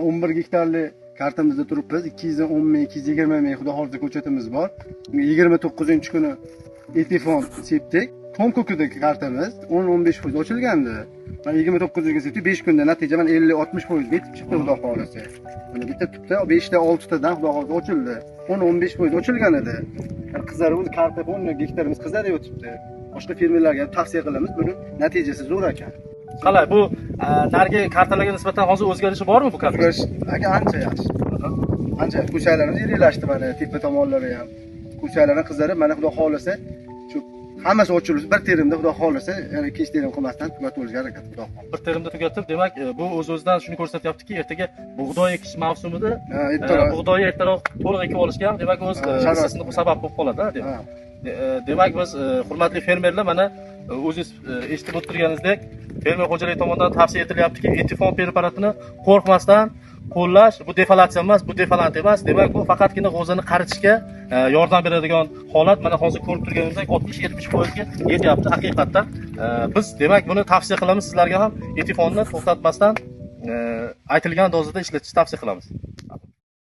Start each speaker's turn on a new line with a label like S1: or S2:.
S1: 11 gektarlik kartamizda turibmiz. 210 ming, 220 ming xudo xohlasa ko'chatimiz bor. 29-kuni etifon sepdik. Tom ko'kidagi kartamiz 10-15% ochilgandi. Mana 29-ga sepdik, 5 kunda natija mana 50-60% bitib chiqdi xudo xohlasa. Mana bitta tubda 5 ta 6 tadan xudo xohlasa ochildi. 10-15% ochilgan edi. Qizarib karta 10 gektarimiz qizarib o'tibdi. Boshqa fermerlarga ham tavsiya qilamiz, buni natijasi zo'r ekan.
S2: Qalay, bu narigi kartalarga nisbatan hozir o'zgarishi bormi bu karta?
S1: O'zgarish ancha yaxshi. Ancha ko'chalarimiz yirilashdi mana, tepa tomonlari ham. Ko'chalarni qizarib, mana xudo xolasa shu hammasi ochilib, bir terimda xudo xolasa, ya'ni 2 terim qilmasdan tugatib olishga harakat xudo xolasa.
S2: Bir terimda tugatib, demak, bu o'z-o'zidan shuni ko'rsatyaptiki, ertaga bug'doy ekish mavsumida bug'doyni ertaroq to'liq ekib olishga ham, demak, o'z hissasini sabab bo'lib qoladi, demak. Demak, biz hurmatli fermerlar, mana o'zingiz eshitib o'tirganingizdek, fermer xo'jaligi tomonidan tavsiya etilyaptiki, etifon preparatini qo'rqmasdan qo'llash. Bu defoliatsiya emas, bu defolant emas. Demak, bu faqatgina g'o'zani qaritishga yordam beradigan holat. Mana hozir ko'rib turganingizdek 60-70% ga yetyapti haqiqatdan. Biz demak buni tavsiya qilamiz, sizlarga ham etifonni to'xtatmasdan aytilgan dozada ishlatishni tavsiya qilamiz.